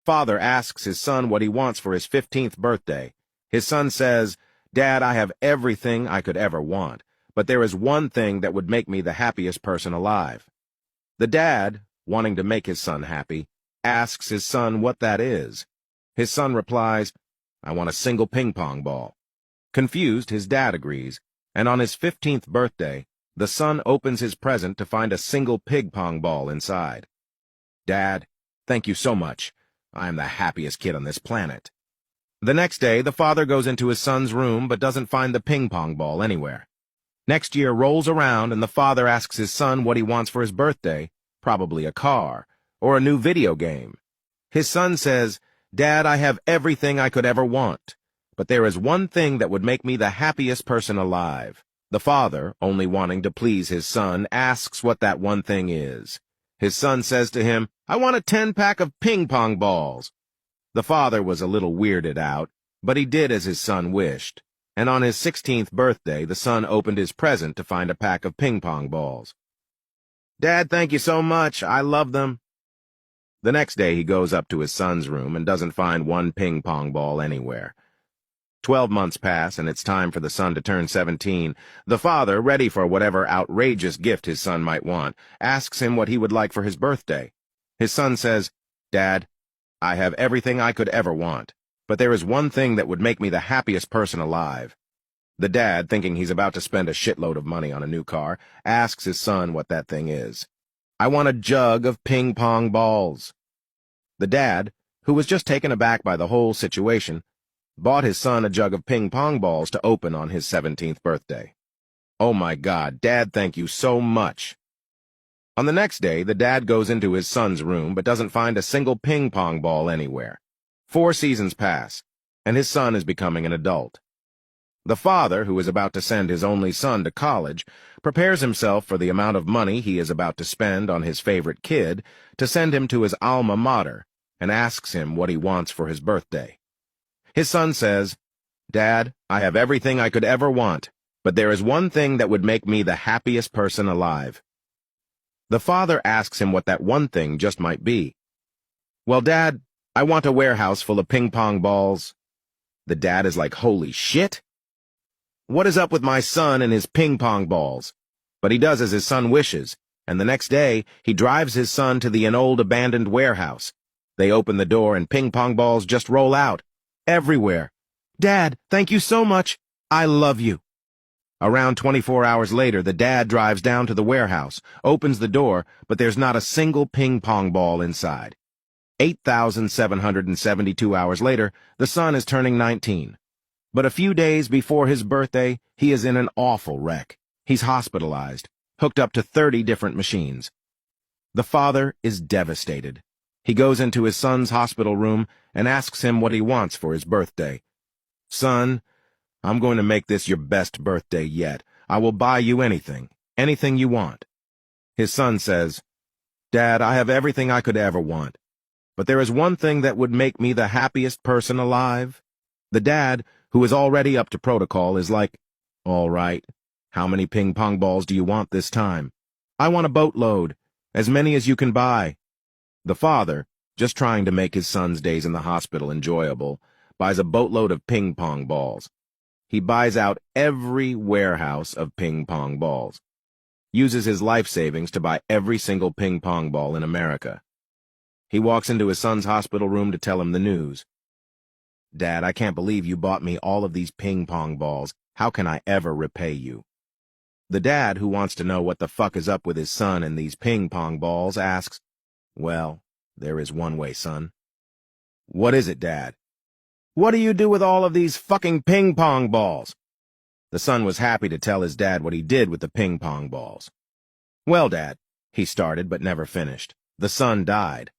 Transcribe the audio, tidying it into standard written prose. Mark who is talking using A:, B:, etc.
A: Father asks his son what he wants for his 15th birthday. His son says, "Dad, I have everything I could ever want, but there is one thing that would make me the happiest person alive." The dad, wanting to make his son happy, asks his son what that is. His son replies, "I want a single ping pong ball." Confused, his dad agrees, and on his 15th birthday, the son opens his present to find a single ping pong ball inside. "Dad, thank you so much. I am the happiest kid on this planet." The next day, the father goes into his son's room but doesn't find the ping pong ball anywhere. Next year rolls around and the father asks his son what he wants for his birthday, probably a car, or a new video game. His son says, "Dad, I have everything I could ever want, but there is one thing that would make me the happiest person alive." The father, only wanting to please his son, asks what that one thing is. His son says to him, "I want a 10-pack of ping pong balls." The father was a little weirded out, but he did as his son wished, and on his 16th birthday the son opened his present to find a pack of ping pong balls. "Dad, thank you so much. I love them." The next day he goes up to his son's room and doesn't find one ping pong ball anywhere. 12 months pass, and it's time for the son to turn 17. The father, ready for whatever outrageous gift his son might want, asks him what he would like for his birthday. His son says, "Dad, I have everything I could ever want, but there is one thing that would make me the happiest person alive." The dad, thinking he's about to spend a shitload of money on a new car, asks his son what that thing is. "I want a jug of ping pong balls." The dad, who was just taken aback by the whole situation, bought his son a jug of ping pong balls to open on his 17th birthday. "Oh my God, Dad, thank you so much." On the next day, the dad goes into his son's room but doesn't find a single ping pong ball anywhere. 4 seasons pass, and his son is becoming an adult. The father, who is about to send his only son to college, prepares himself for the amount of money he is about to spend on his favorite kid to send him to his alma mater, and asks him what he wants for his birthday. His son says, "Dad, I have everything I could ever want, but there is one thing that would make me the happiest person alive." The father asks him what that one thing just might be. "Well, Dad, I want a warehouse full of ping pong balls." The dad is like, "Holy shit! What is up with my son and his ping pong balls?" But he does as his son wishes, and the next day he drives his son to an old abandoned warehouse. They open the door and ping pong balls just roll out. Everywhere. "Dad, thank you so much. I love you." Around 24 hours later, the dad drives down to the warehouse, opens the door, but there's not a single ping pong ball inside. 8,772 hours later, the son is turning 19. But a few days before his birthday, he is in an awful wreck. He's hospitalized, hooked up to 30 different machines. The father is devastated. He goes into his son's hospital room and asks him what he wants for his birthday. "Son, I'm going to make this your best birthday yet. I will buy you anything you want." His son says, "Dad, I have everything I could ever want, but there is one thing that would make me the happiest person alive." The dad, who is already up to protocol, is like, "All right, how many ping pong balls do you want this time?" "I want a boatload, as many as you can buy." The father, just trying to make his son's days in the hospital enjoyable, buys a boatload of ping pong balls. He buys out every warehouse of ping pong balls, uses his life savings to buy every single ping pong ball in America. He walks into his son's hospital room to tell him the news. "Dad, I can't believe you bought me all of these ping pong balls. How can I ever repay you?" The dad, who wants to know what the fuck is up with his son and these ping pong balls, asks, "Well, there is one way, son." "What is it, Dad?" "What do you do with all of these fucking ping pong balls?" The son was happy to tell his dad what he did with the ping pong balls. "Well, Dad," he started but never finished. The son died.